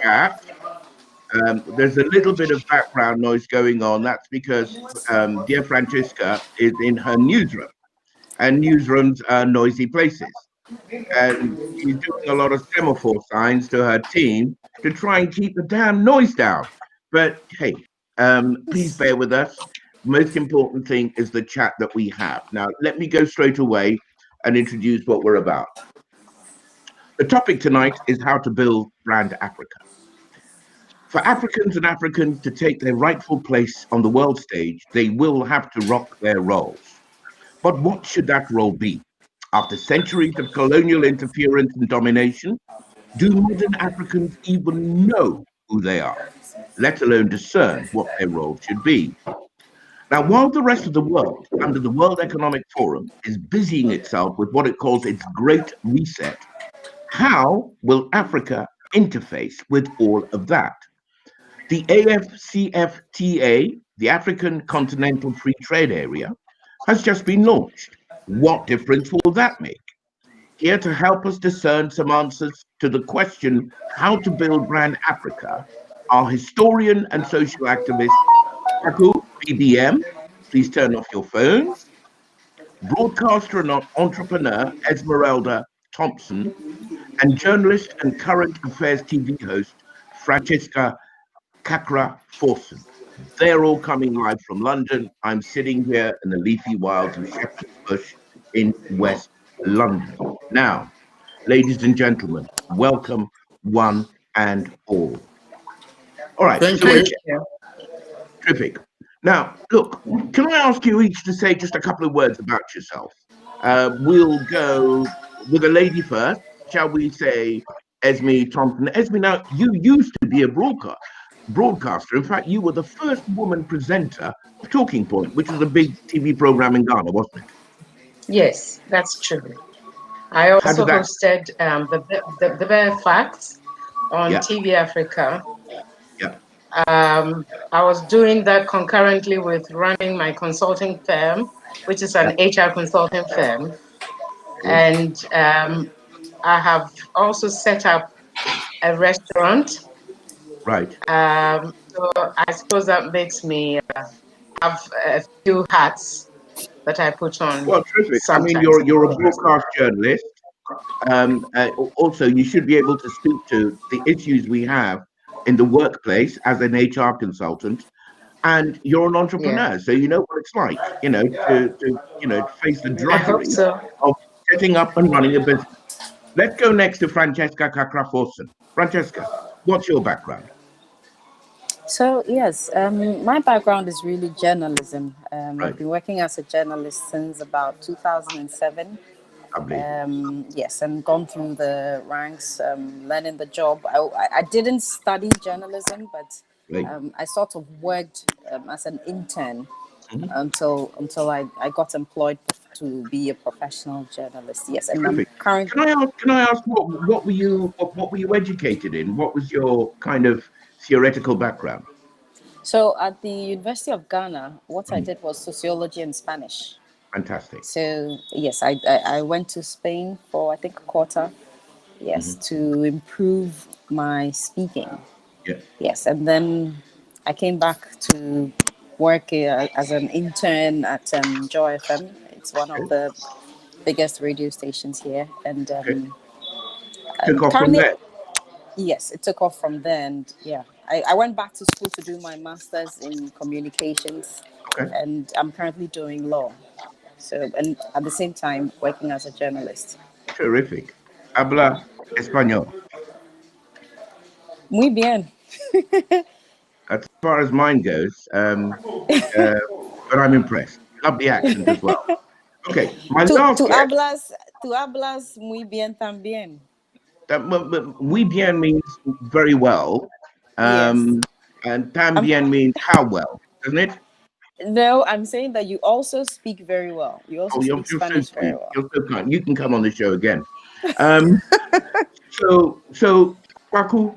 chat. There's a little bit of background noise going on. That's because dear Francesca is in her newsroom, and newsrooms are noisy places. And she's doing a lot of semaphore signs to her team to try and keep the damn noise down. But hey, please bear with us. Most important thing is the chat that we have. Now, let me go straight away and introduce what we're about. The topic tonight is how to build brand Africa. For Africans to take their rightful place on the world stage, they will have to rock their roles. But what should that role be? After centuries of colonial interference and domination, do modern Africans even know who they are, let alone discern what their role should be? Now, while the rest of the world, under the World Economic Forum, is busying itself with what it calls its Great Reset, how will Africa interface with all of that? The AFCFTA, the African Continental Free Trade Area, has just been launched. What difference will that make? Here to help us discern some answers to the question how to build brand Africa are historian and social activist Kwaku BBM. Please turn off your phones. Broadcaster and entrepreneur Esmeralda Thompson, and journalist and current affairs TV host Francesca Kakra Forson. They're all coming live from London. I'm sitting here in the leafy wilds of Shepherd's Bush in West London. Now, ladies and gentlemen, welcome one and all. All right, Thank so you. Terrific. Now, look, can I ask you each to say just a couple of words about yourself? We'll go with a lady first. Shall we say Esme Thompson? Esme, now, you used to be a broadcaster. In fact, you were the first woman presenter of Talking Point, which was a big TV program in Ghana, wasn't it? Yes, that's true. I also hosted the Bare Facts on TV Africa. Yeah. I was doing that concurrently with running my consulting firm, which is an HR consulting firm. And I have also set up a restaurant. Right. So I suppose that makes me have a few hats that I put on. Well, terrific. I mean, you're a broadcast journalist. Also, you should be able to speak to the issues we have in the workplace as an HR consultant, and you're an entrepreneur, so you know what it's like, to face the drudgery of setting up and running a business. Let's go next to Francesca Kakra-Forson. Francesca, what's your background? So, yes, my background is really journalism. I've been working as a journalist since about 2007. Yes, and gone through the ranks, learning the job. I didn't study journalism, but I sort of worked as an intern until I got employed to be a professional journalist. Yes, and I'm currently. Can I ask what were you educated in? What was your kind of theoretical background? So at the University of Ghana, what I did was sociology and Spanish. Fantastic. So yes, I went to Spain for I think a quarter, to improve my speaking. Yeah. Yes, and then I came back to work as an intern at Joy FM. It's one of the biggest radio stations here, and took off from there. Yes, it took off from there, and I went back to school to do my master's in communications, and I'm currently doing law. So, and at the same time, working as a journalist. Terrific. Habla español. Muy bien. As far as mine goes, but I'm impressed. Love the accent as well. Okay, Tu hablas muy bien también. Muy bien means very well, and también means how well, doesn't it? No, I'm saying that you also speak very well. You also speak Spanish very well. You're so kind. You can come on the show again. So Kwaku,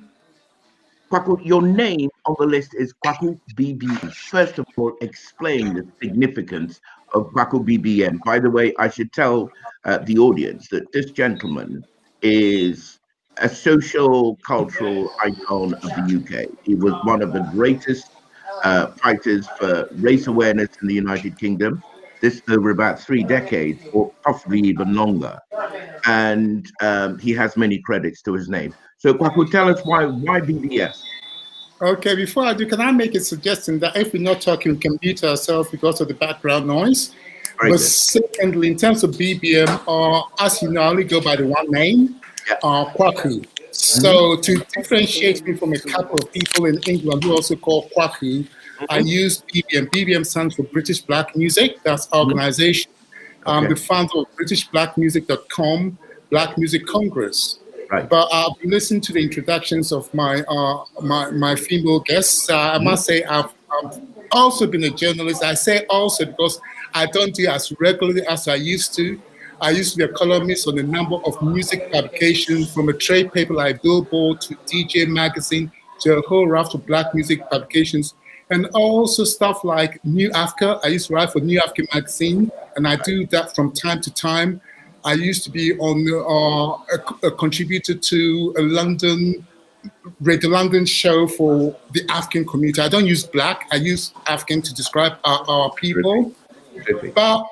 your name on the list is Kwaku BBM. First of all, explain the significance of Kwaku BBM. By the way, I should tell the audience that this gentleman is a social cultural icon of the UK. He was one of the greatest fighters for race awareness in the United Kingdom. This over about 3 decades, or possibly even longer. And he has many credits to his name. So, Kwaku, tell us why BDS? Okay, before I do, can I make a suggestion that if we're not talking, we can mute ourselves because of the background noise? Very But good. secondly, in terms of BBM, as you know, I only go by the one name, Kwaku. So to differentiate me from a couple of people in England who also call Kwaku, I use BBM. BBM stands for British Black Music. That's our organization. The founder of BritishBlackMusic.com, Black Music Congress. Right. But I've listened to the introductions of my female guests. I must say I've also been a journalist. I say also because I don't do it as regularly as I used to. I used to be a columnist on a number of music publications, from a trade paper like Billboard to DJ Magazine to a whole raft of black music publications, and also stuff like New Africa. I used to write for New Africa magazine, and I do that from time to time. I used to be on a contributor to a Radio London show for the African community. I don't use black, I use African to describe our people. Terrific. But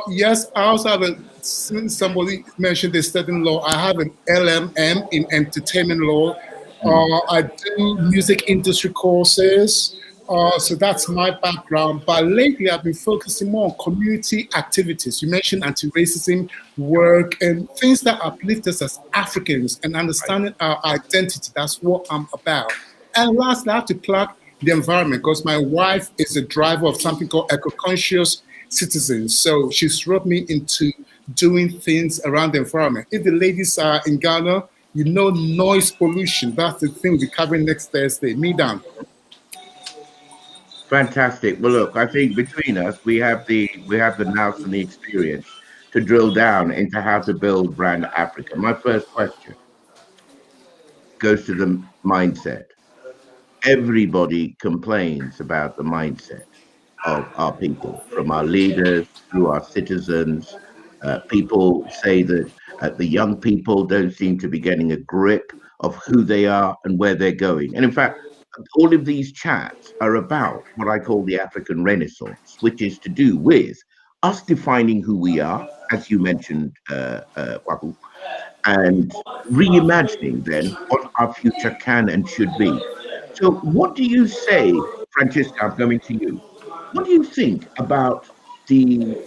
yes, I also have since somebody mentioned the studying law, I have an LMM in entertainment law. I do music industry courses. So that's my background. But lately, I've been focusing more on community activities. You mentioned anti-racism work and things that uplift us as Africans and understanding our identity. That's what I'm about. And lastly, I have to plug the environment because my wife is a driver of something called eco-conscious citizens. So she's brought me into doing things around the environment. If the ladies are in Ghana, you know noise pollution. That's the thing we'll be covering next Thursday. Me down. Fantastic. Well, look, I think between us, we have the nous and the experience to drill down into how to build brand Africa. My first question goes to the mindset. Everybody complains about the mindset of our people, from our leaders through our citizens. People say that the young people don't seem to be getting a grip of who they are and where they're going. And in fact, all of these chats are about what I call the African Renaissance, which is to do with us defining who we are, as you mentioned, Waku, and reimagining then what our future can and should be. So, what do you say, Francisca? I'm coming to you. What do you think about the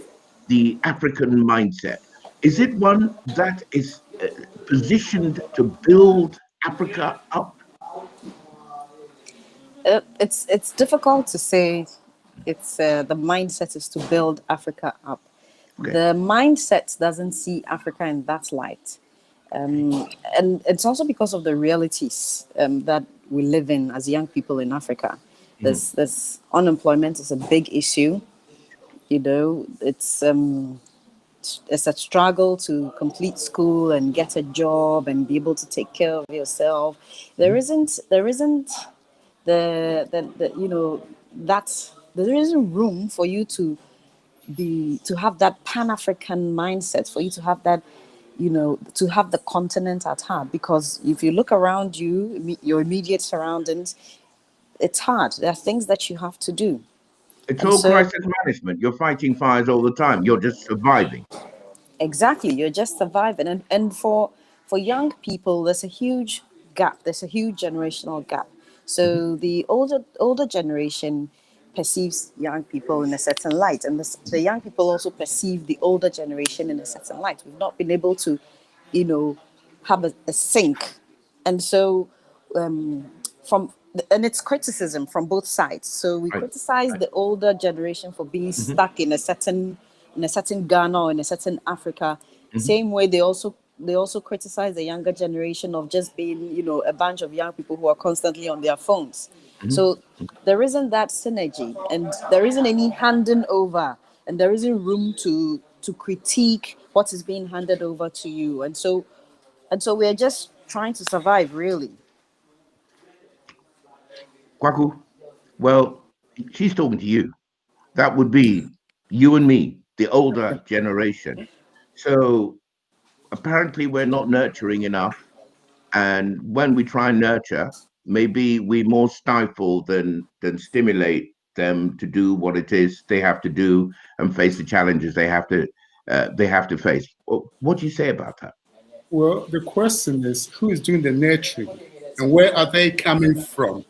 African mindset? Is it one that is positioned to build Africa up? It's difficult to say. It's the mindset is to build Africa up. Okay. The mindset doesn't see Africa in that light, and it's also because of the realities that we live in as young people in Africa. There's unemployment is a big issue. You know, it's a struggle to complete school and get a job and be able to take care of yourself. There isn't the you know that there isn't room for you to have that Pan-African mindset, for you to have that, you know, to have the continent at heart. Because if you look around you, your immediate surroundings, it's hard. There are things that you have to do. It's all crisis management. You're fighting fires all the time. You're just surviving. Exactly, you're just surviving. And for young people, there's a huge gap. There's a huge generational gap. So the older generation perceives young people in a certain light, and the young people also perceive the older generation in a certain light. We've not been able to, you know, have a sync, and so from and it's criticism from both sides. So we criticize the older generation for being stuck in a certain Ghana or in a certain Africa. Same way they also criticize the younger generation of just being, you know, a bunch of young people who are constantly on their phones. So there isn't that synergy, and there isn't any handing over, and there isn't room to critique what is being handed over to you. And so we're just trying to survive, really. Kwaku, well, she's talking to you. That would be you and me, the older generation. So apparently we're not nurturing enough And when we try and nurture, maybe we more stifle than stimulate them to do what it is they have to do and face the challenges they have to face. What do you say about that? Well, the question is, who is doing the nurturing and where are they coming from?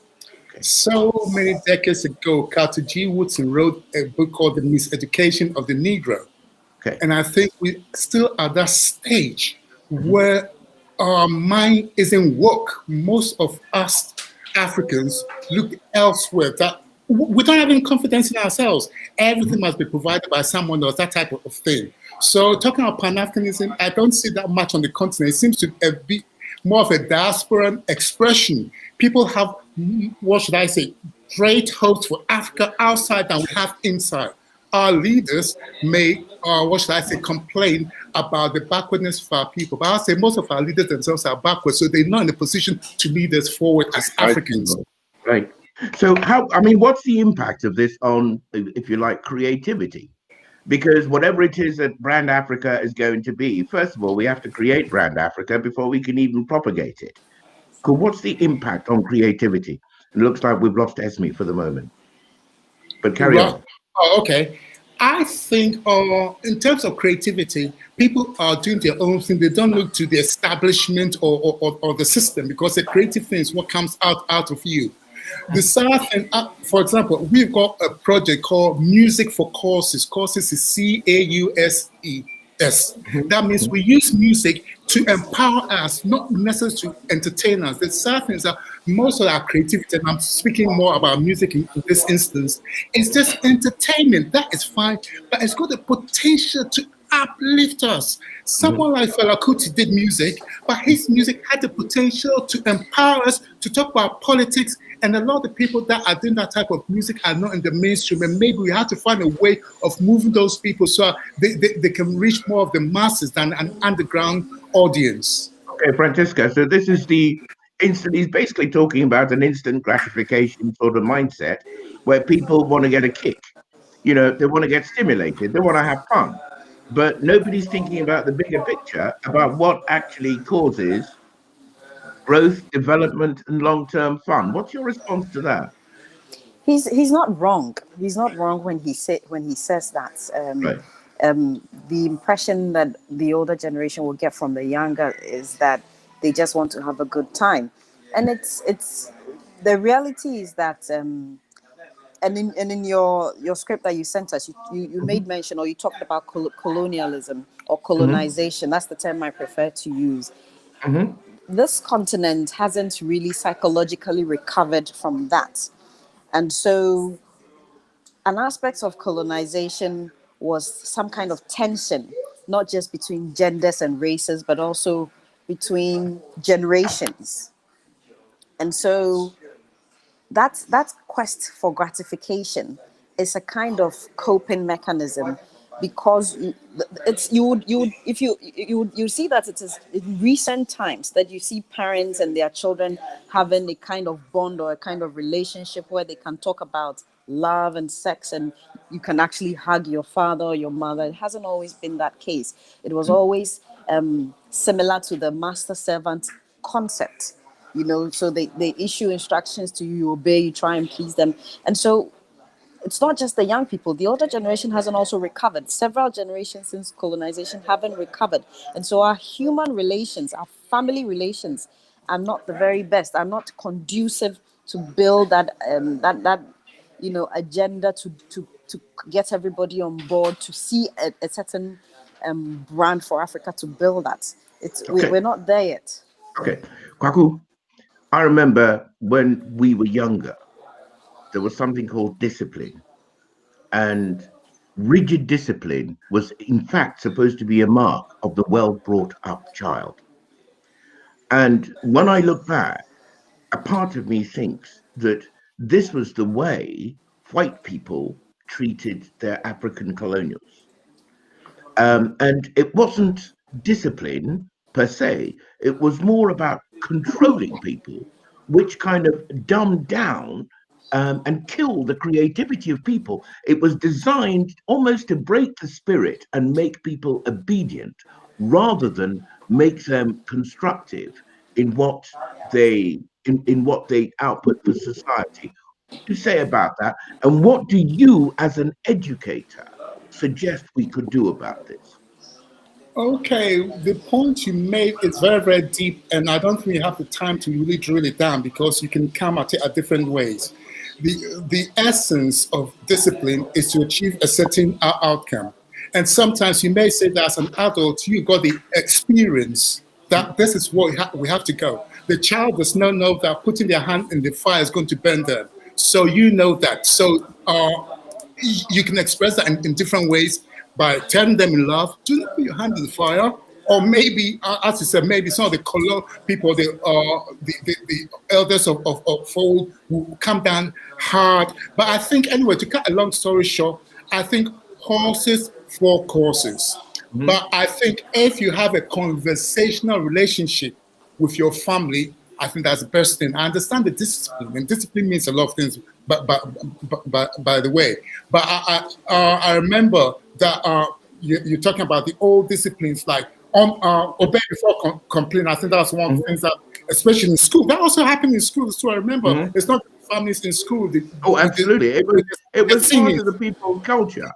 Okay. So many decades ago, Carter G. Woodson wrote a book called The Miseducation of the Negro. Okay. And I think we still at that stage where our mind isn't woke. Most of us Africans look elsewhere. That we don't have any confidence in ourselves. Everything must be provided by someone else, that type of thing. So talking about Pan-Africanism, I don't see that much on the continent. It seems to be more of a diasporan expression. People have, what should I say, great hopes for Africa outside than we have inside. Our leaders may, what should I say, complain about the backwardness of our people. But I'll say most of our leaders themselves are backward, so they're not in a position to lead us forward as Africans. Right. So what's the impact of this on, if you like, creativity? Because whatever it is that Brand Africa is going to be, first of all, we have to create Brand Africa before we can even propagate it. So what's the impact on creativity? It looks like we've lost Esme for the moment. But carry on. Oh, okay. I think in terms of creativity, people are doing their own thing. They don't look to the establishment or the system, because the creative thing is what comes out of you. The South, and for example, we've got a project called Music for Causes. Causes is CAUSES. That means we use music to empower us, not necessarily to entertain us. The sad thing is that most of our creativity, and I'm speaking more about music in this instance, is just entertainment. That is fine, but it's got the potential to uplift us. Someone like Fela Kuti did music, but his music had the potential to empower us, to talk about politics, and a lot of the people that are doing that type of music are not in the mainstream, and maybe we have to find a way of moving those people so they can reach more of the masses than an underground audience. Okay, Francisca, so this is the instant, he's basically talking about an instant gratification sort of mindset where people want to get a kick. You know, they want to get stimulated, they want to have fun. But nobody's thinking about the bigger picture, about what actually causes growth, development, and long-term fun. What's your response to that? He's not wrong. He's not wrong when he says that. Right. The impression that the older generation will get from the younger is that they just want to have a good time, and it's the reality is that. And in your script that you sent us, you made mention, or you talked about colonialism or colonization. That's the term I prefer to use. This continent hasn't really psychologically recovered from that. And so an aspect of colonization was some kind of tension, not just between genders and races, but also between generations. And so that quest for gratification is a kind of coping mechanism, because you see that it is in recent times that you see parents and their children having a kind of bond or a kind of relationship where they can talk about love and sex, and you can actually hug your father or your mother. It hasn't always been that case. It was always similar to the master servant concept. You know, so they issue instructions to you, you obey, you try and please them. And so it's not just the young people. The older generation hasn't also recovered. Several generations since colonization haven't recovered. And so our human relations, our family relations are not the very best, are not conducive to build that agenda to get everybody on board, to see a certain brand for Africa, to build that. We're not there yet. Okay. Kwaku, I remember when we were younger, there was something called discipline. And rigid discipline was, in fact, supposed to be a mark of the well-brought-up child. And when I look back, a part of me thinks that this was the way white people treated their African colonials. And it wasn't discipline per se, it was more about controlling people, which kind of dumbed down and kill the creativity of people. It was designed almost to break the spirit and make people obedient rather than make them constructive in what they output for society. What do you say about that? And what do you, as an educator, suggest we could do about this? Okay, the point you made is very, very deep, and I don't think you have the time to really drill it down because you can come at it at different ways. The essence of discipline is to achieve a certain outcome. And sometimes you may say that as an adult, you got the experience that this is what we have to go. The child does not know that putting their hand in the fire is going to burn them. So you know that. So you can express that in different ways by telling them in love, do not put your hand in the fire. Or maybe, as you said, maybe some of the color people, the elders of fold will come down hard. But I think, anyway, to cut a long story short, I think horses for courses. Mm-hmm. But I think if you have a conversational relationship with your family, I think that's the best thing. I understand the discipline, and discipline means a lot of things. But by the way, but I remember that you're talking about the old disciplines like obey before complain. I think that's one of the things that, especially in school, that also happened in school too. I remember it's not families in school. Absolutely, it was part of the people's culture.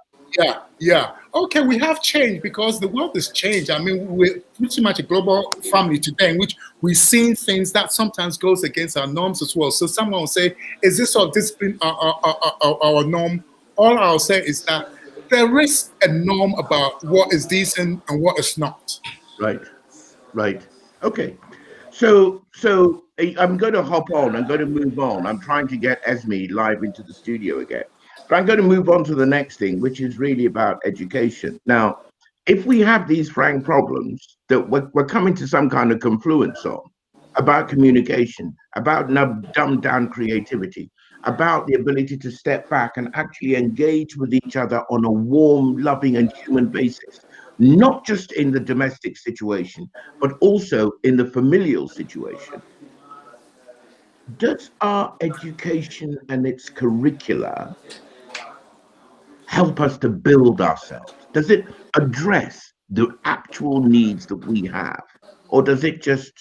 Yeah. Okay, we have changed because the world has changed. I mean, we're pretty much a global family today in which we've seen things that sometimes goes against our norms as well. So someone will say, is this sort of discipline our norm? All I'll say is that there is a norm about what is decent and what is not. Right. Okay. So I'm going to hop on. I'm going to move on. I'm trying to get Esme live into the studio again. But I'm going to move on to the next thing, which is really about education. Now, if we have these frank problems that we're coming to some kind of confluence on, about communication, about dumbed down creativity, about the ability to step back and actually engage with each other on a warm, loving, and human basis, not just in the domestic situation, but also in the familial situation. Does our education and its curricula help us to build ourselves? Does it address the actual needs that we have? Or does it just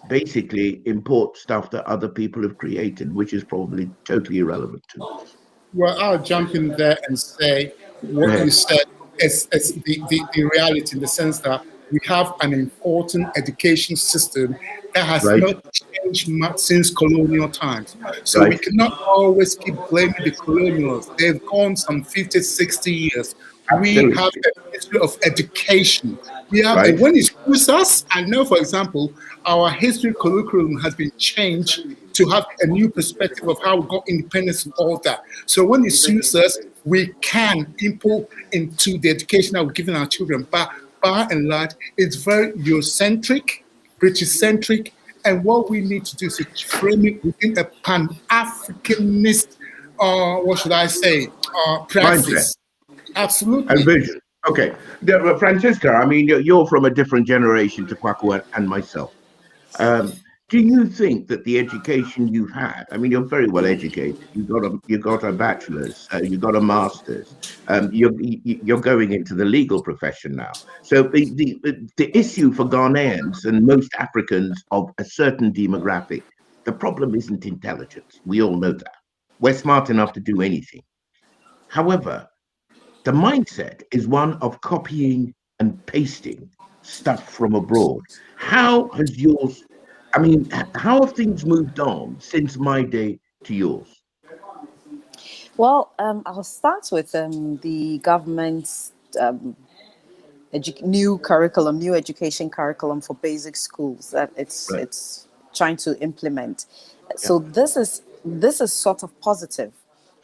basically import stuff that other people have created, which is probably totally irrelevant to us? Well, I'll jump in there and say what you said is the reality, in the sense that we have an important education system that has not changed much since colonial times. So we cannot always keep blaming the colonials. They've gone some 50, 60 years. Absolutely. We have a history of education. We have, and when it suits us, I know, for example, our history curriculum has been changed to have a new perspective of how we got independence and all that. So when it suits us, we can input into the education that we're giving our children. But by and large, it's very Eurocentric, British-centric, and what we need to do is to frame it within a Pan-Africanist, what should I say, practice. Absolutely. And vision. Okay. Francisca, I mean, you're from a different generation to Kwaku and myself. Do you think that the education you've had, I mean, you're very well educated. You got a bachelor's, you got a master's. You're going into the legal profession now. So the issue for Ghanaians and most Africans of a certain demographic, the problem isn't intelligence. We all know that. We're smart enough to do anything. However, the mindset is one of copying and pasting stuff from abroad. How has yours? I mean, how have things moved on since my day to yours? Well, I'll start with the government's new curriculum, new education curriculum for basic schools that it's trying to implement. So this is sort of positive.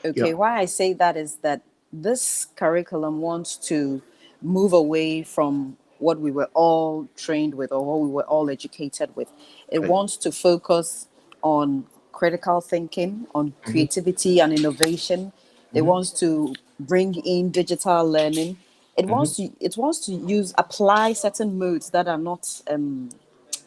Okay, why I say that is that this curriculum wants to move away from what we were all trained with or what we were all educated with. It wants to focus on critical thinking, on creativity and innovation. It wants to bring in digital learning. It wants to apply certain modes that are not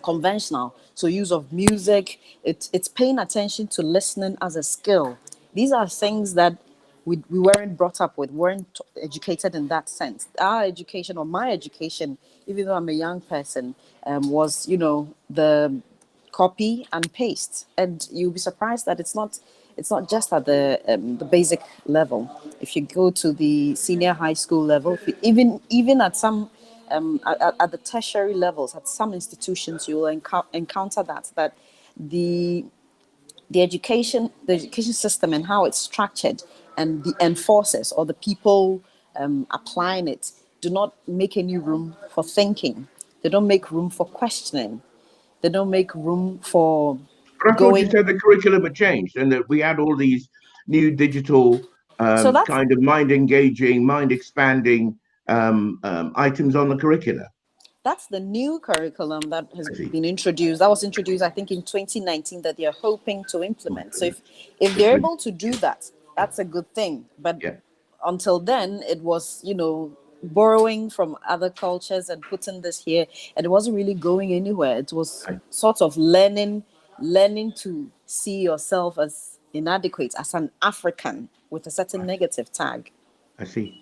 conventional. So use of music, it's paying attention to listening as a skill. These are things that we weren't brought up with, weren't educated in that sense. Our education, or my education, even though I'm a young person, was, the copy and paste, and you'll be surprised that it's not just at the basic level. If you go to the senior high school level, even at some at the tertiary levels, at some institutions, you will encounter that the education system and how it's structured, and the enforcers or the people applying it do not make any room for thinking. They don't make room for questioning. They don't make room for But I thought you going. said the curriculum had changed and that we had all these new digital So that's kind of mind engaging, mind expanding items on the curricula. that's the new curriculum that has been introduced. That was introduced, I think, in 2019, that they're hoping to implement. So if they're able to do that, that's a good thing. But until then, it was, borrowing from other cultures and putting this here, and it wasn't really going anywhere. It was sort of learning to see yourself as inadequate, as an African with a certain negative tag. I see.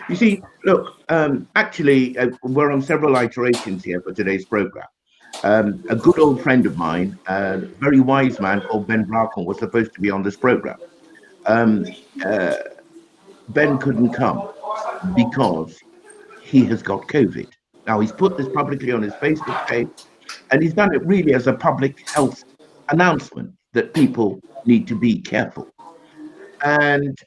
You see, look, actually, we're on several iterations here for today's program. A good old friend of mine, a very wise man called Ben Bracken, was supposed to be on this program. Ben couldn't come because he has got COVID. Now, he's put this publicly on his Facebook page, and he's done it really as a public health announcement that people need to be careful. And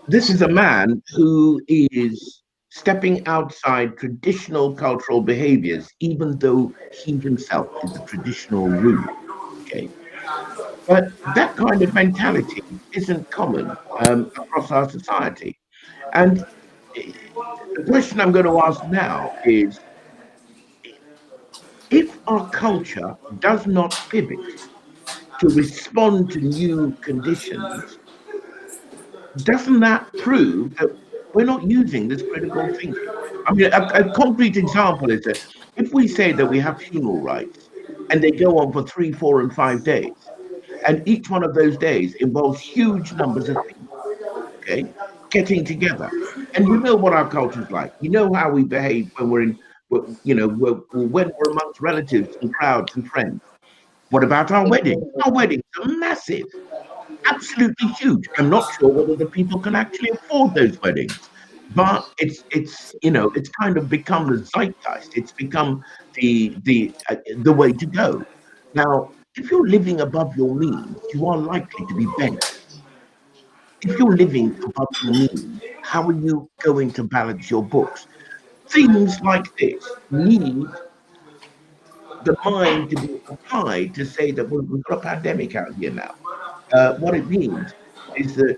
this is a man who is stepping outside traditional cultural behaviors, even though he himself is a traditional ruler. Okay. But that kind of mentality isn't common across our society. And the question I'm going to ask now is, if our culture does not pivot to respond to new conditions, doesn't that prove that we're not using this critical thinking? I mean, a concrete example is that if we say that we have funeral rites and they go on for 3, 4, and 5 days, and each one of those days involves huge numbers of people, okay, getting together. And you know what our culture's like. You know how we behave when we're when we're amongst relatives and crowds and friends. What about our weddings? Our weddings are massive. Absolutely huge. I'm not sure whether the people can actually afford those weddings, but it's kind of become the zeitgeist. It's become the way to go. Now, if you're living above your means, you are likely to be bent. If you're living above your means, how are you going to balance your books? Things like this need the mind to be applied to say that we've got a pandemic out here now. What it means is that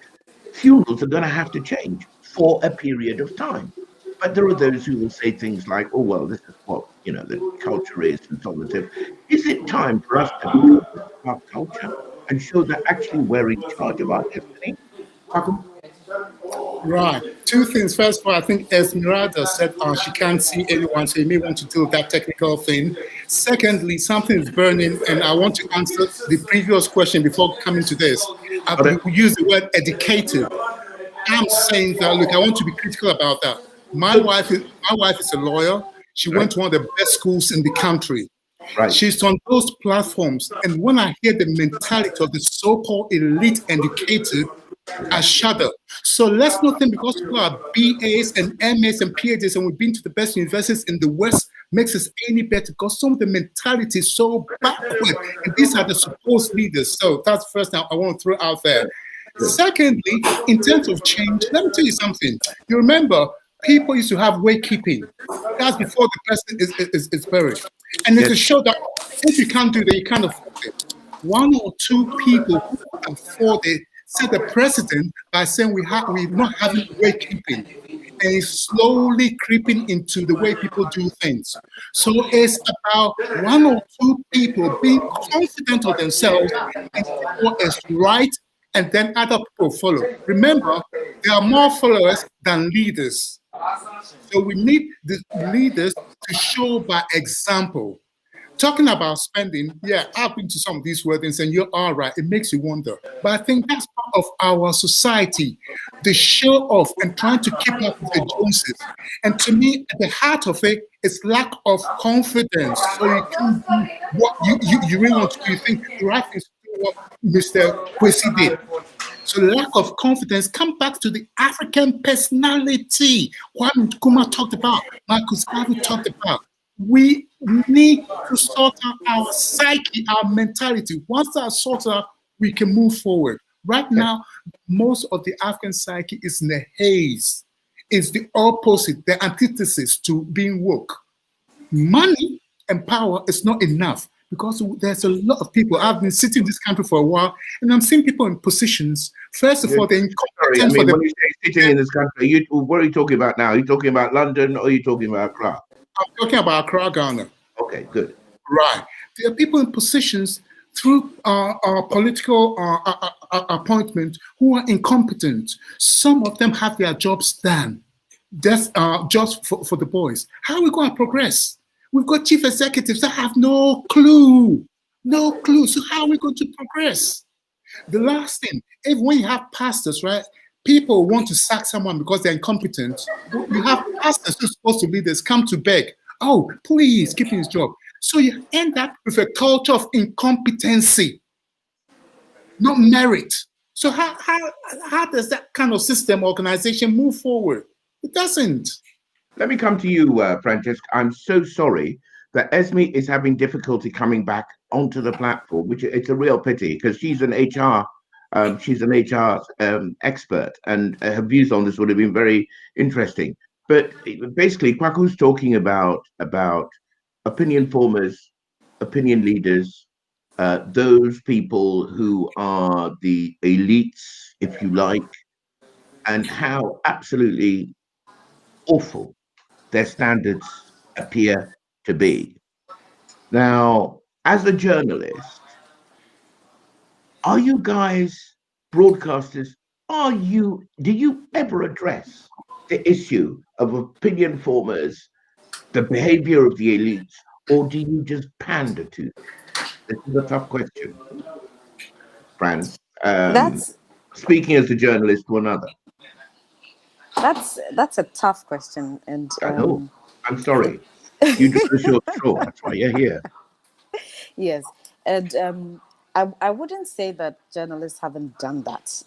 funerals are going to have to change for a period of time. But there are those who will say things like, oh, well, this is what, the culture is and so on and so forth. Is it time for us to become our culture and show that actually we're in charge of our destiny? Right. Two things. First of all, I think Esmeralda said she can't see anyone, so you may want to do that technical thing. Secondly, something is burning, and I want to answer the previous question before coming to this. We use the word educated. I'm saying that, look, I want to be critical about that. My wife is a lawyer. She went to one of the best schools in the country. Right. She's on those platforms, and when I hear the mentality of the so-called elite educated, I shudder. So let's not think because people are BAs and MAs and PhDs and we've been to the best universities in the West makes us any better, because some of the mentality is so backward. And these are the supposed leaders. So that's the first thing I want to throw out there. Secondly, in terms of change, let me tell you something. You remember, people used to have waykeeping. That's before the person is buried. And it's to show that if you can't do that, you can't afford it. One or two people who can afford it set the precedent by saying we're not having waykeeping, and it's slowly creeping into the way people do things. So it's about one or two people being confident of themselves and what is right, and then other people follow. Remember, there are more followers than leaders. So we need the leaders to show by example. Talking about spending, yeah, I've been to some of these weddings and you're all right. It makes you wonder. But I think that's part of our society, the show off and trying to keep up with the Joneses. And to me, at the heart of it is lack of confidence. So you can do what you really want to do. You think the right thing is to do what Mr. Kwesi did. So lack of confidence come back to the African personality. Kwame Nkrumah talked about, Marcus Garvey talked about. We need to sort out our psyche, our mentality. Once that's sorted out, we can move forward. Right now, most of the African psyche is in the haze. It's the opposite, the antithesis to being woke. Money and power is not enough because there's a lot of people. I've been sitting in this country for a while, and I'm seeing people in positions. First of all, they're sorry, I mean, when you say sitting in this country, what are you talking about now? Are you talking about London or are you talking about Accra? I'm talking about Accra, Ghana. Okay, good. Right. There are people in positions through political appointment who are incompetent. Some of them have their jobs done. That's just for the boys. How are we going to progress? We've got chief executives that have no clue. No clue. So how are we going to progress? The last thing, when you have pastors, right? People want to sack someone because they're incompetent. You have pastors who are supposed to be leaders come to beg. Oh, please, keep his job. So you end up with a culture of incompetency, not merit. So how does that kind of system, organization move forward? It doesn't. Let me come to you, Francesca. I'm so sorry that Esme is having difficulty coming back onto the platform, which it's a real pity because she's an HR expert, and her views on this would have been very interesting. But basically, Kwaku's talking about opinion formers, opinion leaders, those people who are the elites, if you like, and how absolutely awful their standards appear to be. Now, as a journalist, are you guys broadcasters? Do you ever address the issue of opinion formers, the behavior of the elites, or do you just pander to them? This is a tough question, Fran. Speaking as a journalist to another. That's a tough question, and I know. I'm sorry. You drew the short straw. That's why you're here. Yes, and I wouldn't say that journalists haven't done that.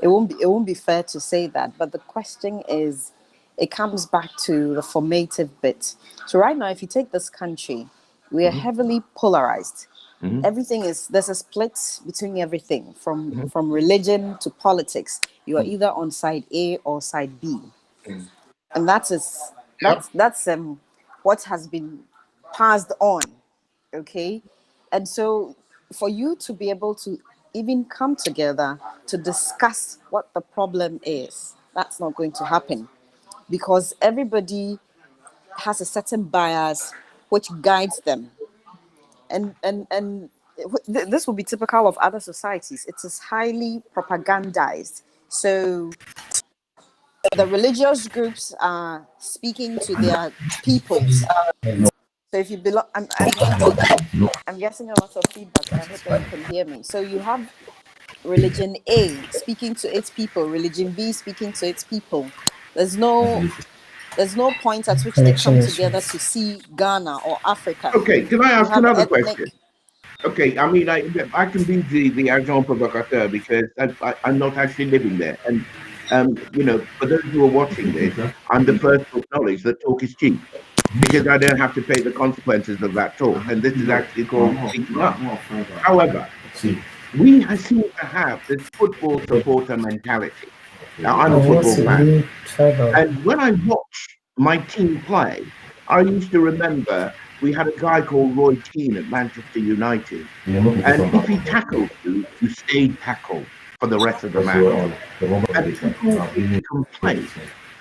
It won't be fair to say that. But the question is, it comes back to the formative bit. So right now, if you take this country, we are heavily polarized. There's a split between everything from religion to politics. You are either on side A or side B, and that's what has been passed on. Okay, and so for you to be able to even come together to discuss what the problem is, that's not going to happen because everybody has a certain bias which guides them. And this will be typical of other societies. It is highly propagandized. So the religious groups are speaking to their peoples. So if you belong, I'm getting a lot of feedback. I hope that you can hear me. So you have religion A speaking to its people, religion B speaking to its people. There's no point at which they come together to see Ghana or Africa. Okay, can I ask another question? Okay, I mean, I can be the agent provocateur because I'm not actually living there. And, for those who are watching this, I'm the first to acknowledge that talk is cheap because I don't have to pay the consequences of that talk. And this is actually called speaking up. However, we seem to have this football supporter mentality. Now, I'm a football fan. And when I watch my team play, I used to remember we had a guy called Roy Keane at Manchester United. And if he tackled you, you stayed tackled for the rest of the match. And people really complain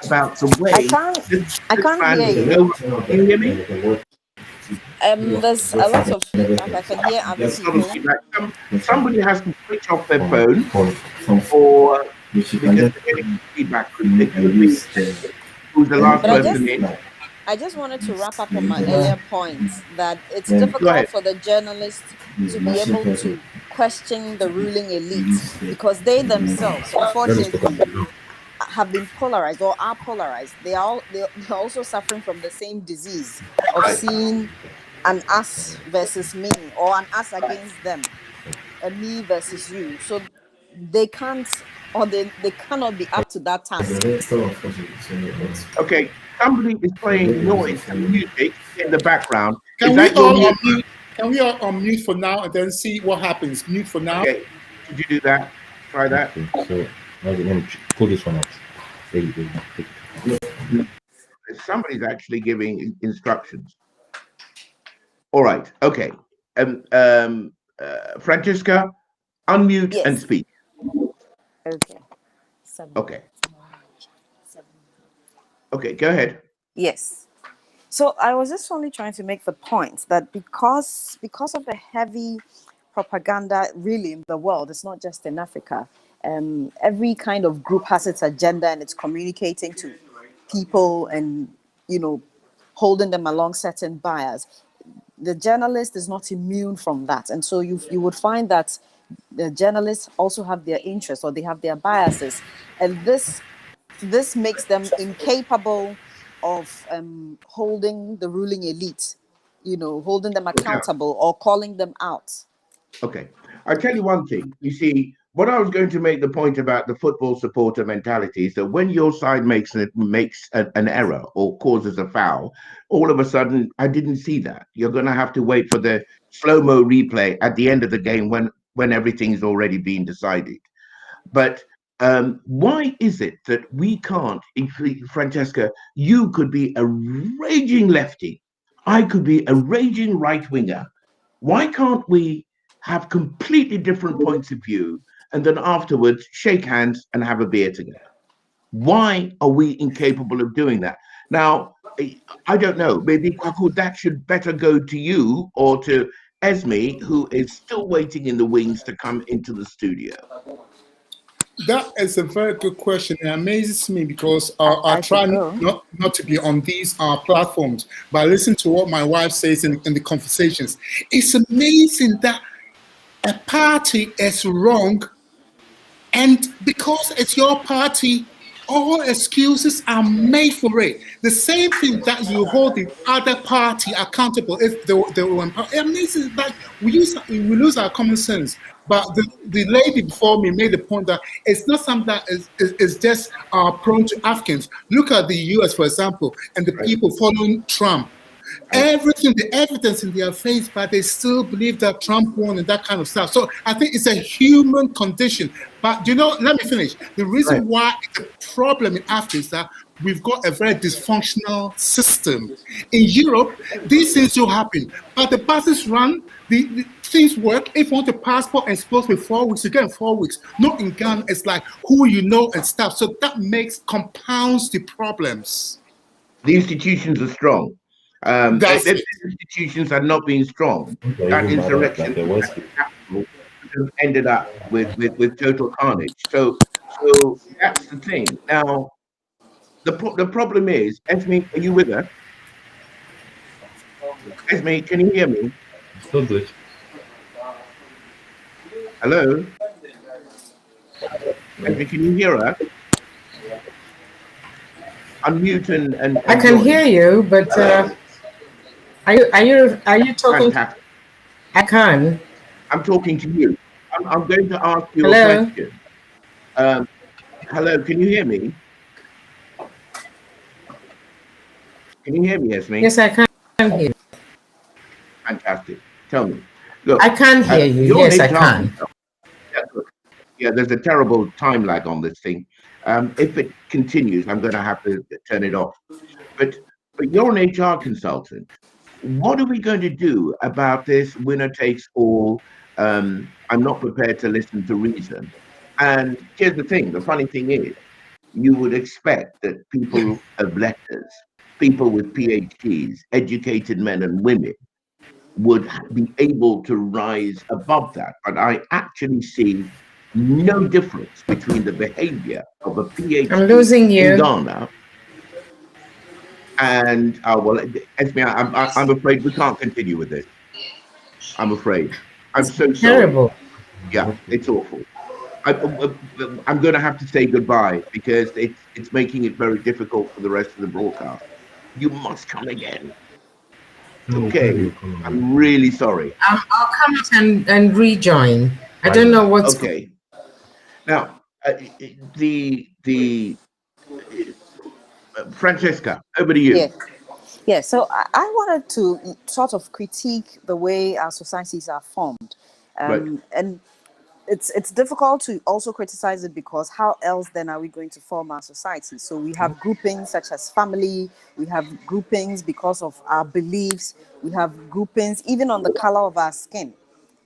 about the way I can't hear you. Can you hear me? There's a lot of feedback. I can hear other people. Somebody has to switch off their phone or because they're getting feedback. It could be who's the last person in. I just wanted to wrap up on my earlier point that it's difficult for the journalist to be able to question the ruling elite, because they themselves, unfortunately, have been polarized or are polarized. They're also suffering from the same disease of seeing an us versus me, or an us against them, a me versus you. So they can't, or they cannot be up to that task. Okay, somebody is playing noise and music in the background. Can Is we that your all mute? unmute? Can we all unmute for now and then see what happens? Mute for now. Okay, could you do that? Try that. Okay, so let me pull this one out. There you go. Somebody's actually giving instructions. All right. Okay. Francesca, unmute and speak. Okay. Okay. Okay, go ahead. Yes. So I was just only trying to make the point that because of the heavy propaganda really in the world, it's not just in Africa. Every kind of group has its agenda, and it's communicating to people and, holding them along certain bias. The journalist is not immune from that. And so you would find that the journalists also have their interests, or they have their biases. And this makes them incapable of holding the ruling elite, holding them accountable or calling them out. Okay. I'll tell you one thing. You see, what I was going to make the point about the football supporter mentality is that when your side makes an error or causes a foul, all of a sudden, I didn't see that. You're going to have to wait for the slow-mo replay at the end of the game when everything's already been decided. But why is it that we can't, Francesca, you could be a raging lefty, I could be a raging right-winger. Why can't we have completely different points of view and then afterwards shake hands and have a beer together? Why are we incapable of doing that? Now, I don't know, maybe Kwaku, that should better go to you or to Esme, who is still waiting in the wings to come into the studio. That is a very good question. It amazes me because I try not to be on these platforms, but I listen to what my wife says in the conversations. It's amazing that a party is wrong, and because it's your party, all excuses are made for it. The same thing that you hold the other party accountable if they were empowered. It amazing that we lose our common sense. But the lady before me made the point that it's not something that is just prone to Africans. Look at the US, for example, and the people following Trump. Everything, the evidence in their face, but they still believe that Trump won and that kind of stuff. So I think it's a human condition. But let me finish. The reason why it's a problem in Africa is that we've got a very dysfunctional system. In Europe, these things do happen, but the buses run, the things work. If you want a passport and it's supposed to be 4 weeks, you get in 4 weeks. Not in Ghana, it's like who you know and stuff. So that compounds the problems. The institutions are strong. If institutions had not been strong, that insurrection ended up with total carnage. So that's the thing. Now, the problem is, Esme, are you with us? Esme, can you hear me? Still good. Hello? Esme, can you hear us? Unmute and I can hear you, but are you talking? Fantastic. I can. I'm talking to you. I'm going to ask you a question. Hello, can you hear me? Can you hear me, Esme? Yes, I can hear you. Fantastic. Tell me. Look, I can hear you. Yes, I can. Yeah, there's a terrible time lag on this thing. If it continues, I'm going to have to turn it off. But you're an HR consultant. What are we going to do about this winner takes all? I'm not prepared to listen to reason. And here's the thing. The funny thing is, you would expect that people of letters, people with PhDs, educated men and women, would be able to rise above that. But I actually see no difference between the behavior of a PhD in Ghana and Esme, I'm afraid we can't continue with this. I'm afraid. I'm so sorry. Terrible. Yeah, it's awful. I'm going to have to say goodbye because it's making it very difficult for the rest of the broadcast. You must come again. No, Okay, you come again. I'm really sorry. I'll come and rejoin. I don't know what's Okay. Now, the Francesca, over to Yeah. you. Yeah, so I wanted to sort of critique the way our societies are formed. Right. And it's difficult to also criticize it because how else then are we going to form our society? So we have groupings such as family, we have groupings because of our beliefs, we have groupings even on the color of our skin.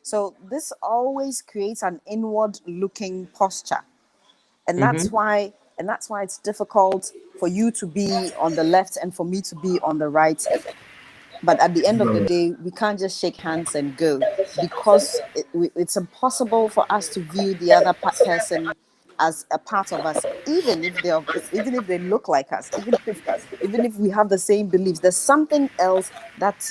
So this always creates an inward looking posture. And that's Mm-hmm. why it's difficult for you to be on the left and for me to be on the right. But at the end of the day, we can't just shake hands and go because it's impossible for us to view the other person as a part of us, even if they look like us, even if we have the same beliefs. There's something else that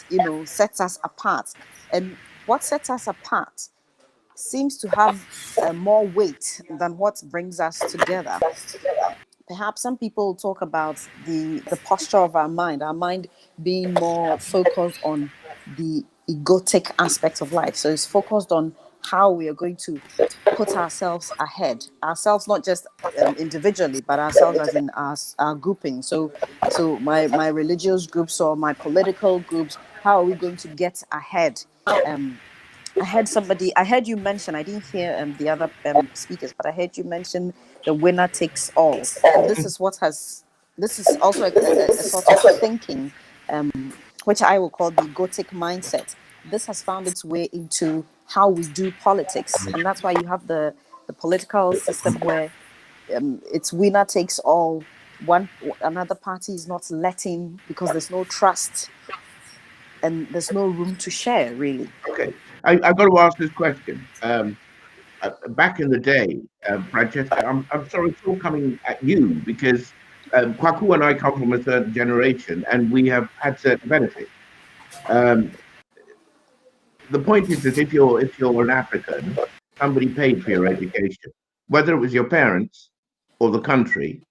sets us apart, and what sets us apart seems to have more weight than what brings us together. Perhaps some people talk about the posture of our mind being more focused on the egotic aspect of life. So it's focused on how we are going to put ourselves ahead, ourselves not just individually, but ourselves as in our grouping. So my religious groups or my political groups, how are we going to get ahead? I heard you mention, I didn't hear the other speakers, but I heard you mention the winner takes all. And this is also a sort of thinking, which I will call the Gothic mindset. This has found its way into how we do politics. And that's why you have the political system where it's winner takes all. Another party is not letting because there's no trust and there's no room to share, really. Okay. I've got to ask this question. Back in the day, Francesca, I'm sorry, it's all coming at you because Kwaku and I come from a certain generation and we have had certain benefits. Um, the point is that if you're an African, somebody paid for your education, whether it was your parents or the country,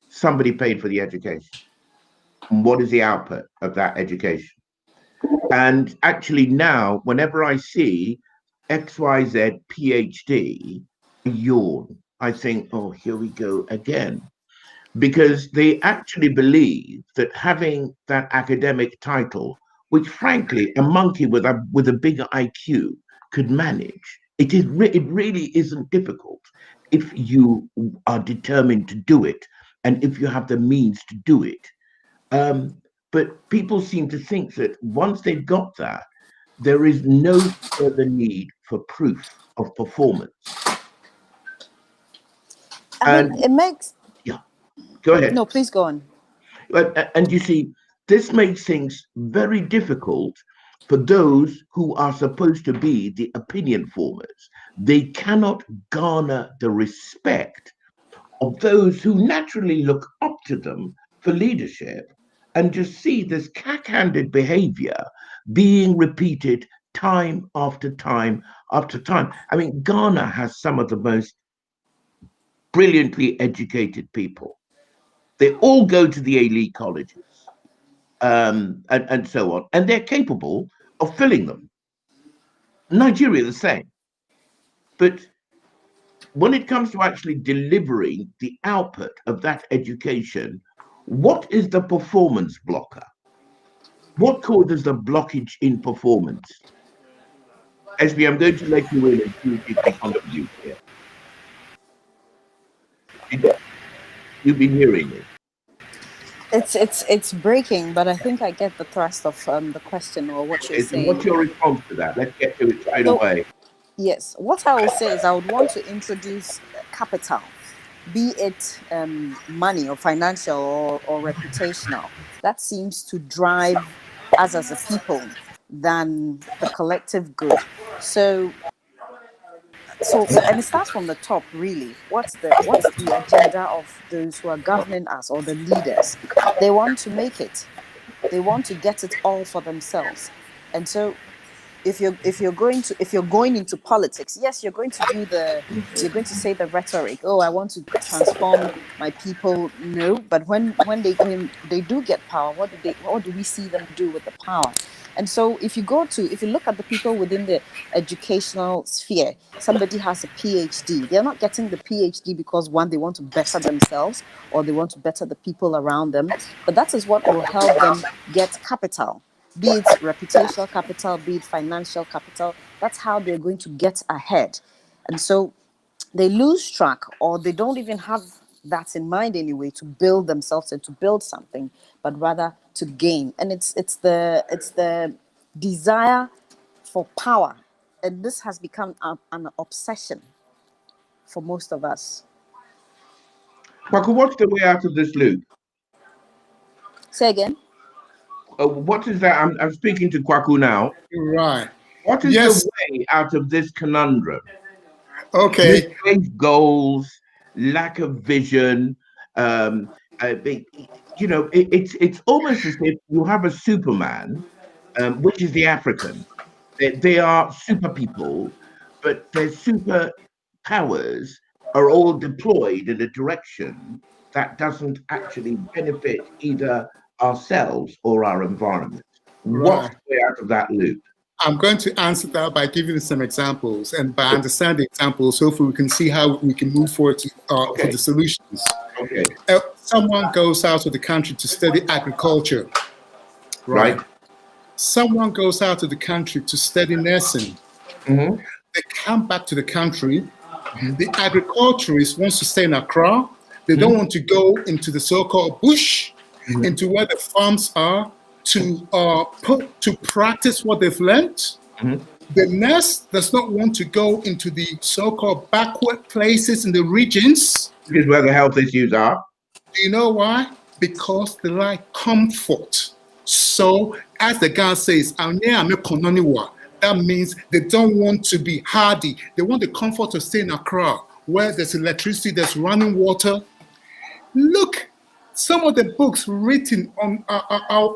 somebody paid for the education. And what is the output of that education? And actually, now, whenever I see XYZ PhD, I yawn. I think, oh, here we go again. Because they actually believe that having that academic title, which frankly, a monkey with a bigger IQ could manage, it really isn't difficult if you are determined to do it and if you have the means to do it. Um, but people seem to think that once they've got that, there is no further need for proof of performance. I mean, And it makes. yeah, go ahead. No, please go on. And you see, this makes things very difficult for those who are supposed to be the opinion formers. They cannot garner the respect of those who naturally look up to them for leadership and just see this cack-handed behavior being repeated time after time after time. I mean, Ghana has some of the most brilliantly educated people. They all go to the elite colleges, and so on, and they're capable of filling them. Nigeria, the same. But when it comes to actually delivering the output of that education, what is the performance blocker? What causes the blockage in performance? SB, I'm going to let you in and see if you can contribute here. You've been hearing me. It's breaking, but I think I get the thrust of the question or what you're Okay, so what's saying. your response to that? Let's get to it straight So away. yes, what I will say is I would want to introduce capital, be it money or financial or reputational. That seems to drive us as a people than the collective good. And it starts from the top, really. What's the agenda of those who are governing us or the leaders? They want to make it. They want to get it all for themselves. And so if you're going into politics, yes, you're going to say the rhetoric. Oh, I want to transform my people. No, but when they do get power, what do we see them do with the power? And so if you look at the people within the educational sphere, somebody has a PhD. They're not getting the PhD because one, they want to better themselves or they want to better the people around them, but that is what will help them get capital, be it reputational capital, be it financial capital. That's how they're going to get ahead. And so they lose track, or they don't even have that in mind anyway, to build themselves and to build something, but rather to gain. And it's the desire for power, and this has become an obsession for most of us. Kwaku, what's the way out of this loop? Say again. What is that? I'm speaking to Kwaku now. Right. What is the way out of this conundrum? Okay. Misplaced goals, lack of vision. It's almost as if you have a Superman, which is the African. They are super people, but their super powers are all deployed in a direction that doesn't actually benefit either ourselves or our environment. What's the way out of that loop? I'm going to answer that by giving you some examples, and by understanding examples, hopefully we can see how we can move forward for the solutions. Okay. Someone goes out of the country to study agriculture, right? Someone goes out of the country to study nursing. Mm-hmm. They come back to the country. The agriculturist wants to stay in Accra. They don't want to go into the so-called bush, into where the farms are, to practice what they've learned. The nurse does not want to go into the so-called backward places in the regions. This is where the health issues are. Do you know why? Because they like comfort. So, as the guy says, that means they don't want to be hardy. They want the comfort of staying in Accra, where there's electricity, there's running water. Look, some of the books written on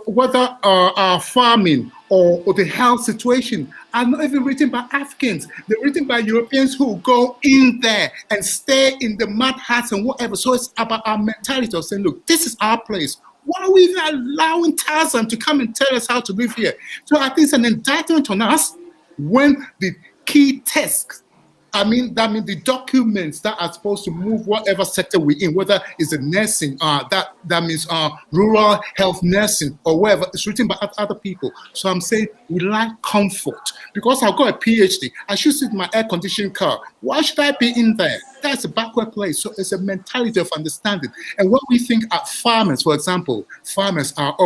whether our farming or the health situation are not even written by Africans. They're written by Europeans who go in there and stay in the mud huts and whatever. So it's about our mentality of saying, look, this is our place. Why are we even allowing Tarzan to come and tell us how to live here? So I think it's an indictment on us when the key tasks, that means the documents that are supposed to move whatever sector we're in, whether it's the nursing, that means rural health nursing or whatever, it's written by other people. So I'm saying we like comfort. Because I've got a PhD, I should sit in my air-conditioned car. Why should I be in there? That's a backward place. So it's a mentality of understanding. And when we think at farmers, for example, farmers are,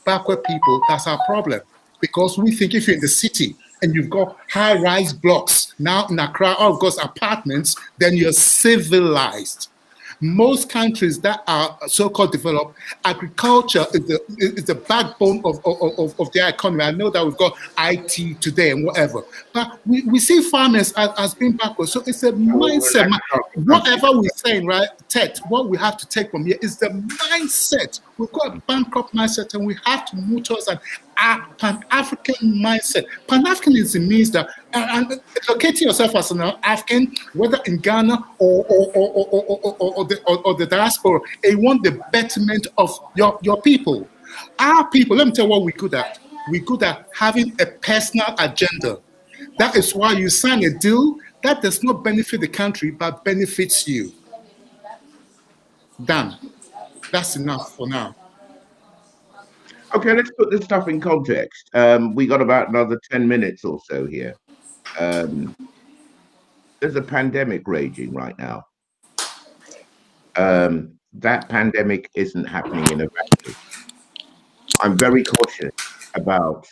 backward people, that's our problem. Because we think if you're in the city, and you've got high-rise blocks. Now in Accra, of course, apartments, then you're civilized. Most countries that are so-called developed, agriculture is the backbone of their economy. I know that we've got IT today and whatever, but we see farmers as being backwards. So it's a mindset. Whatever we're saying, right, Ted, what we have to take from here is the mindset. We've got a bankrupt mindset, and we have to move towards an Pan-African mindset. Pan-Africanism means that and locating yourself as an African, whether in Ghana or the diaspora, and you want the betterment of your people. Our people, let me tell you what we're good at. We're good at having a personal agenda. That is why you sign a deal that does not benefit the country but benefits you. Done. That's enough for now. Okay, let's put this stuff in context. We got about another 10 minutes or so here. There's a pandemic raging right now. That pandemic isn't happening in a vacuum. I'm very cautious about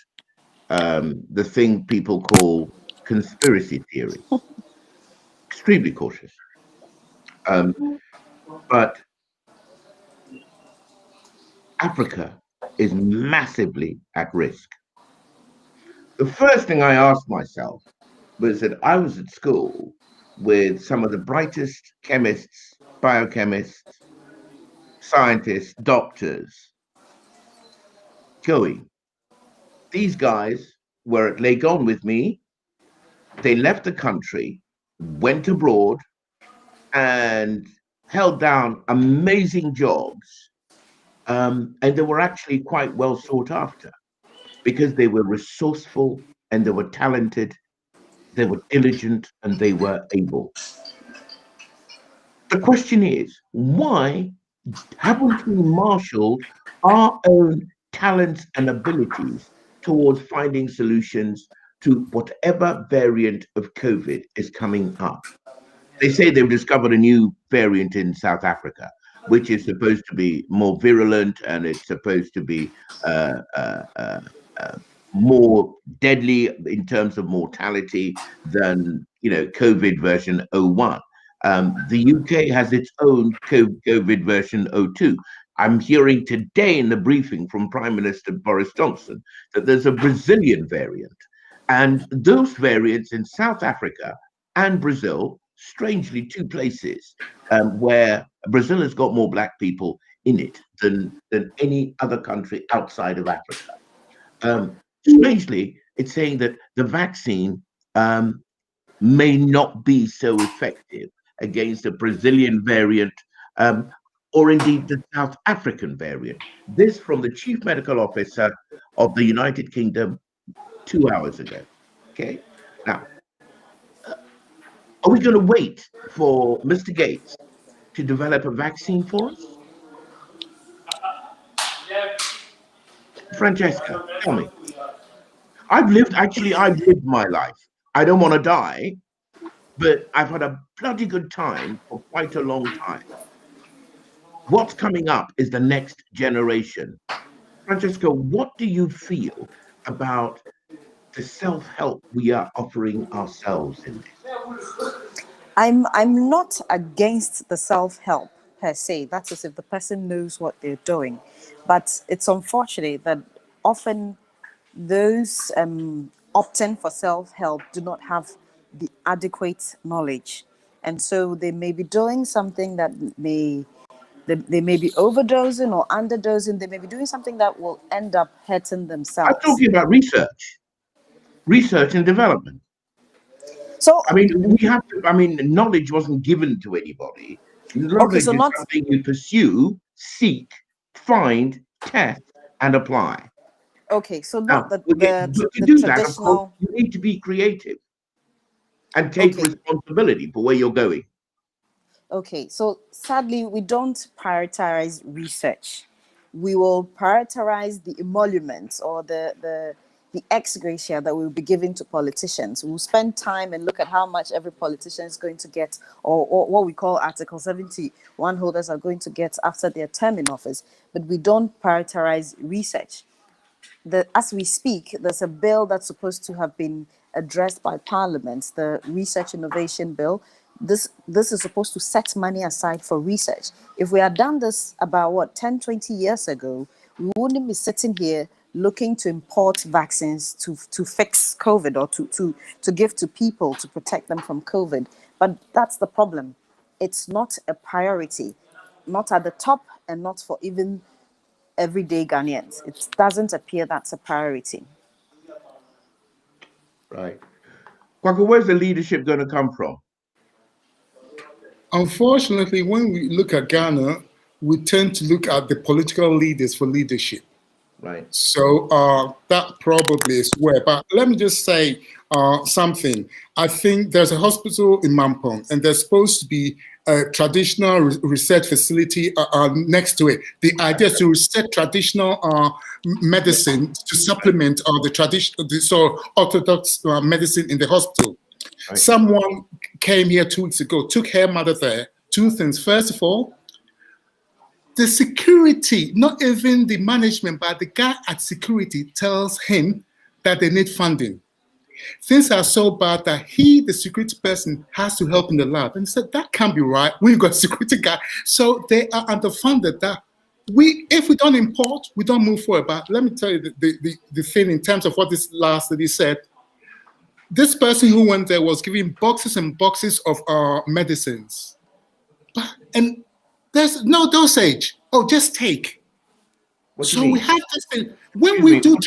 the thing people call conspiracy theories. Extremely cautious. But Africa is massively at risk. The first thing I asked myself was that I was at school with some of the brightest chemists, biochemists, scientists, doctors, going, these guys were at Legon with me. They left the country, went abroad, and held down amazing jobs. And they were actually quite well sought after because they were resourceful and they were talented, they were diligent, and they were able. The question is, why haven't we marshaled our own talents and abilities towards finding solutions to whatever variant of COVID is coming up? They say they've discovered a new variant in South Africa, which is supposed to be more virulent and it's supposed to be more deadly in terms of mortality than COVID version 01. The UK has its own COVID version 02. I'm hearing today in the briefing from Prime Minister Boris Johnson that there's a Brazilian variant. And those variants in South Africa and Brazil, strangely two places where Brazil has got more Black people in it than any other country outside of Africa. Strangely, it's saying that the vaccine may not be so effective against the Brazilian variant or indeed the South African variant. This from the Chief Medical Officer of the United Kingdom 2 hours ago. Okay, now, are we going to wait for Mr. Gates to develop a vaccine for us? Francesca, tell me. I've lived my life. I don't want to die, but I've had a bloody good time for quite a long time. What's coming up is the next generation. Francesca, what do you feel about the self-help we are offering ourselves in this? I'm not against the self-help per se. That's as if the person knows what they're doing. But it's unfortunate that often those opting for self-help do not have the adequate knowledge. And so they may be doing something that they may be overdosing or underdosing. They may be doing something that will end up hurting themselves. I'm talking about research and development. So I mean, knowledge wasn't given to anybody. Knowledge is something you pursue, seek, find, test, and apply. Okay, so now, not to do that, of course, you need to be creative and take responsibility for where you're going. Okay, so sadly, we don't prioritize research. We will prioritize the emoluments or the ex gratia that we'll be giving to politicians. We'll spend time and look at how much every politician is going to get, or what we call Article 71 holders are going to get after their term in office. But we don't prioritize research. As we speak, there's a bill that's supposed to have been addressed by Parliament, the Research Innovation Bill. This is supposed to set money aside for research. If we had done this about 10, 20 years ago, we wouldn't be sitting here looking to import vaccines to fix COVID or to give to people to protect them from COVID. But that's the problem. It's not a priority, not at the top and not for even everyday Ghanaians. It doesn't appear that's a priority. Right. Kwako, where's the leadership going to come from? Unfortunately, when we look at Ghana, we tend to look at the political leaders for leadership. Right. So that probably is where. But let me just say something. I think there's a hospital in Mampong, and there's supposed to be a traditional research facility next to it. The idea is to research traditional medicine to supplement the orthodox medicine in the hospital. Right. Someone came here 2 weeks ago, took her mother there. Two things. First of all, the security, not even the management, but the guy at security tells him that they need funding. Things are so bad that the security person, has to help in the lab. And he said, that can't be right. We've got a security guy. So they are underfunded. That if we don't import, we don't move forward. But let me tell you the thing in terms of what this last lady said. This person who went there was giving boxes and boxes of medicines. And there's no dosage. Oh, just take. So we have this thing. When we do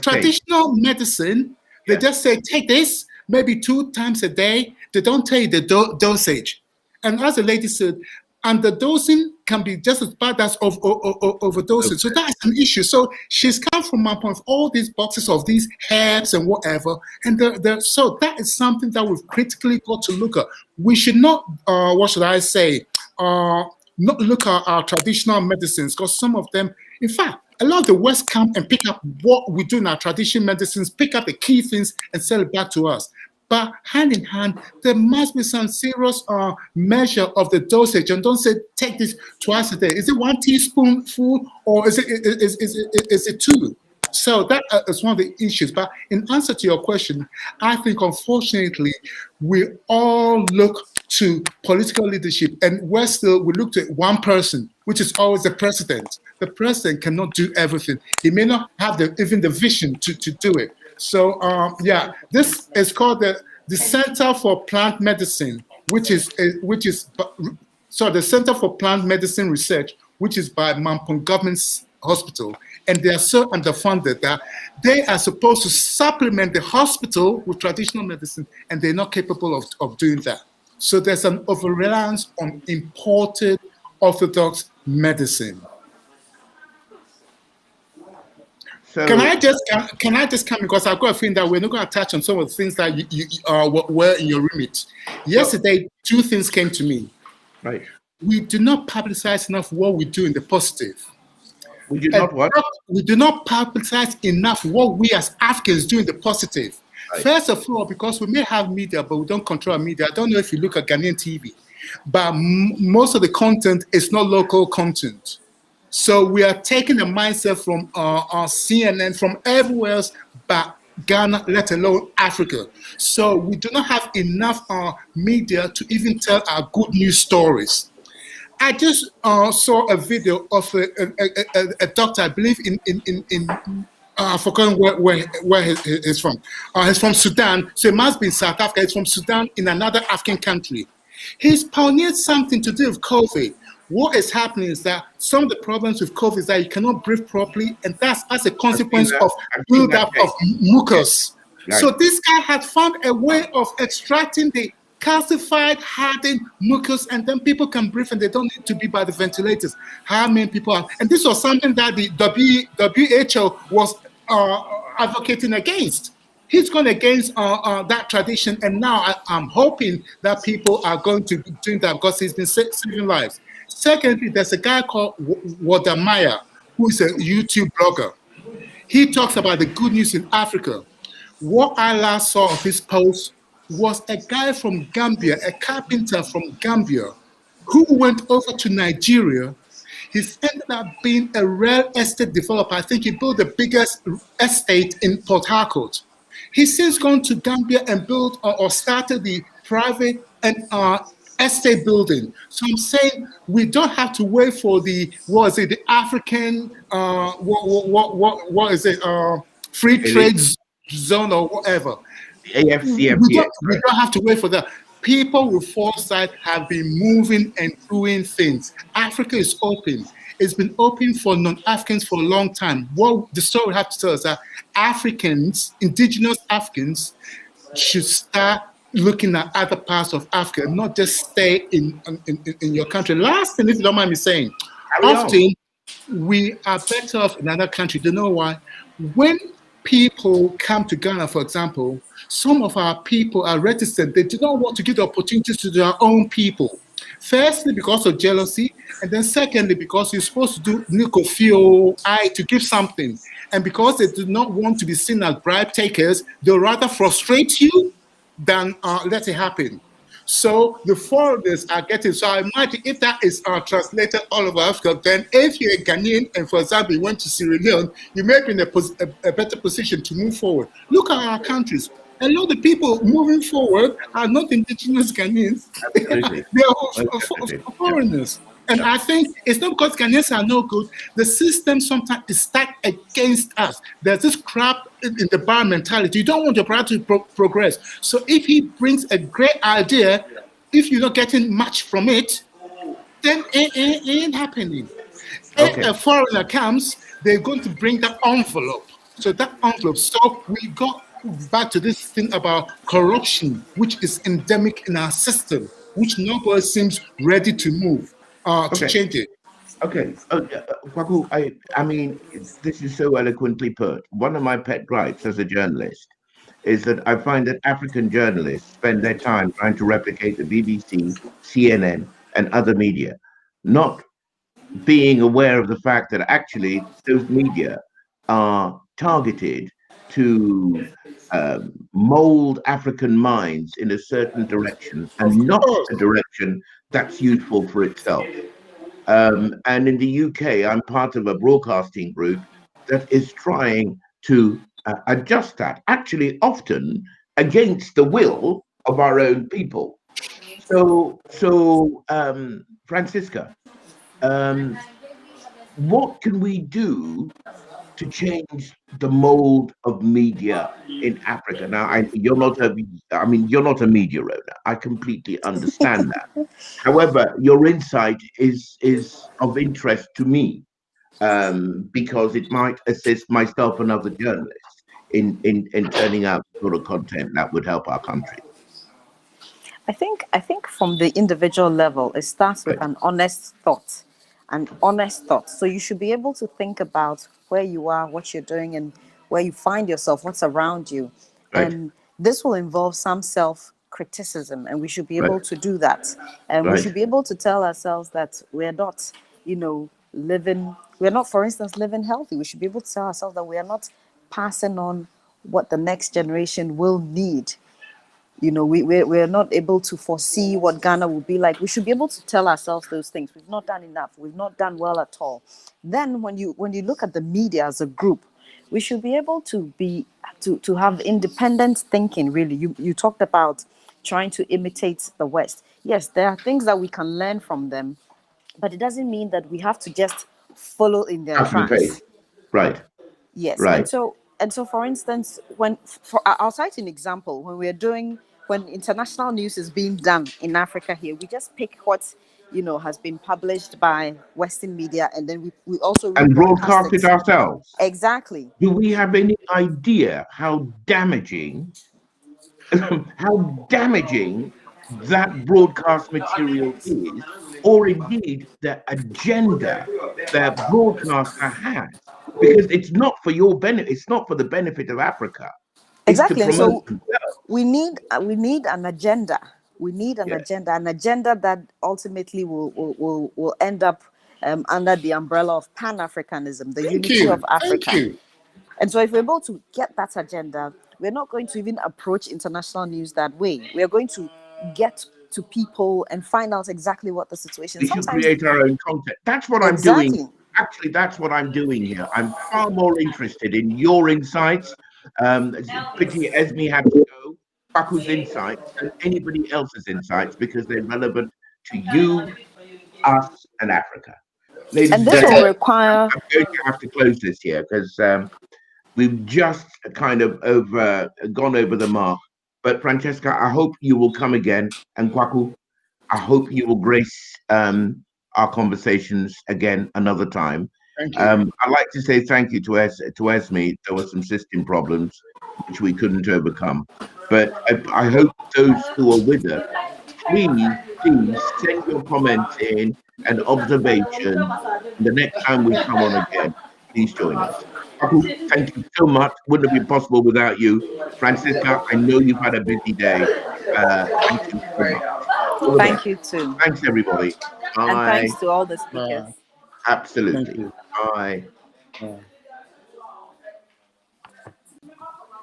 traditional medicine, they just say, take this maybe 2 times a day. They don't tell you the dosage. And as the lady said, and the dosing can be just as bad as overdosing. So that is an issue. So she's come from my point of all these boxes of these herbs and whatever. And so that is something that we've critically got to look at. We should not, what should I say, not look at our traditional medicines, because some of them, in fact, a lot of the West come and pick up what we do in our traditional medicines, pick up the key things and sell it back to us. But hand in hand, there must be some serious measure of the dosage. And don't say, take this twice a day. Is it 1 teaspoonful or is it 2? So that is one of the issues. But in answer to your question, I think, unfortunately, we all look to political leadership, and we look to one person, which is always the president. The president cannot do everything. He may not have even the vision to do it. So this is called the Center for Plant Medicine, the Center for Plant Medicine Research, which is by Mampong Government Hospital, and they are so underfunded that they are supposed to supplement the hospital with traditional medicine, and they're not capable of doing that. So there's an over-reliance on imported orthodox medicine. So, can I just come, because I've got a feeling that we're not going to touch on some of the things that you were in your remit. Yesterday, 2 things came to me. Right. We do not publicize enough what we do in the positive. We do not what? We do not publicize enough what we as Africans do in the positive. Right. First of all, because we may have media, but we don't control media. I don't know if you look at Ghanaian TV, but most of the content is not local content. So we are taking the mindset from our CNN, from everywhere else but Ghana, let alone Africa. So we do not have enough media to even tell our good news stories. I just saw a video of a doctor, I believe I've forgotten where he's from. He's from Sudan, so it must be in South Africa. He's from Sudan in another African country. He's pioneered something to do with COVID. What is happening is that some of the problems with COVID is that you cannot breathe properly, and that's as a consequence of build-up of mucus. Right. So this guy had found a way of extracting the calcified, hardened mucus, and then people can breathe and they don't need to be by the ventilators. How many people are? And this was something that the WHO was advocating against. He's gone against that tradition, and now I'm hoping that people are going to be doing that because he's been saving lives. Secondly, there's a guy called Wadamaya, who is a YouTube blogger. He talks about the good news in Africa. What I last saw of his post was a guy from Gambia, a carpenter from Gambia, who went over to Nigeria. He's ended up being a real estate developer. I think he built the biggest estate in Port Harcourt. He's since gone to Gambia and built or started the private and estate building. So I'm saying we don't have to wait for the African free trade zone or whatever. AFCFTA. We don't have to wait for that. People with foresight have been moving and doing things. Africa is open. It's been open for non-Africans for a long time. What the story we have to tell is that Africans, indigenous Africans, should start looking at other parts of Africa, not just stay in your country. Last thing, if you don't mind me saying, often we are better off in another country. Do you know why? When people come to Ghana, for example, some of our people are reticent. They do not want to give the opportunities to their own people. Firstly, because of jealousy, and then secondly, because you're supposed to do nikofio to give something. And because they do not want to be seen as bribe takers, they'll rather frustrate you than let it happen. So the foreigners are getting, so I imagine if that is translated all over Africa, then if you're a Ghanaian and, for example, you went to Sierra Leone, you may be in a better position to move forward. Look at our countries. A lot of people moving forward are not indigenous Ghanaians. They are foreigners. And I think it's not because Ghanaians are no good. The system sometimes is stacked against us. There's this crap in the bar mentality. You don't want your brother to progress. So if he brings a great idea, if you're not getting much from it, then it ain't happening. Okay. A foreigner comes, they're going to bring that envelope. So that envelope. So we got back to this thing about corruption, which is endemic in our system, which nobody seems ready to move to Okay. change it. Okay. Kwaku, I mean, this is so eloquently put. One of my pet gripes as a journalist is that I find that African journalists spend their time trying to replicate the BBC, CNN, and other media, not being aware of the fact that actually those media are targeted to mold African minds in a certain direction Of and not course. a direction that's useful for itself. And in the UK, I'm part of a broadcasting group that is trying to adjust that, actually, often against the will of our own people. So, Francisca, um, what can we do to change the mold of media in Africa? Now, you're not a media owner. I completely understand that. However, your insight is of interest to me because it might assist myself and other journalists in turning out the sort of content that would help our country. I think from the individual level, it starts with Right, an honest thought. An honest thought. So you should be able to think about where you are, what you're doing, and where you find yourself, what's around you. right, And this will involve some self-criticism, and we should be right, able to do that. And we right. should be able to tell ourselves that we're not, we're not, for instance, living healthy. We should be able to tell ourselves that we are not passing on what the next generation will need. We're not able to foresee what Ghana will be like. We should be able to tell ourselves those things. We've not done enough. We've not done well at all. Then when you look at the media as a group, we should be able to have independent thinking. Really, you talked about trying to imitate the West. Yes, there are things that we can learn from them, but it doesn't mean that we have to just follow in their After the tracks. faith. Right, Yes, right. and so for instance, I'll cite an example. When international news is being done in Africa here, we just pick what has been published by Western media, and then we also And rebroadcast broadcast it it. ourselves. Exactly. Do we have any idea how damaging how damaging that broadcast material is, or indeed the agenda that broadcaster has? Because it's not for your benefit, it's not for the benefit of Africa. It's to Exactly. And promote so themselves. we need an agenda. We need Yeah. an agenda that ultimately will end up under the umbrella of Pan-Africanism, the Thank unity of you. Thank Africa. you. And so, if we're able to get that agenda, we're not going to even approach international news that way. We are going to get to people and find out exactly what the situation We is. should Sometimes, create our own content. That's what I'm doing. exactly. Actually, that's what I'm doing here. I'm far more interested in your insights. It's a pity Esme had to go. Baku's insights than anybody else's insights because they're relevant to you, us, and Africa. Ladies And and this will gentlemen, require, I'm going to have to close this here because we've just kind of gone over the mark. But Francesca, I hope you will come again, and Kwaku, I hope you will grace our conversations again another time. Thank you. I'd like to say thank you to Esme. There were some system problems which we couldn't overcome, but I hope those who are with us, please send your comments in and observations. The next time we come on again, please join us. Aku, thank you so much. Wouldn't have been possible without you. Francisca, I know you've had a busy day. Thank you so much. All the best. thank you too. Thanks, everybody. And Bye. thanks to all the speakers. Thank Absolutely. you. Bye. Bye.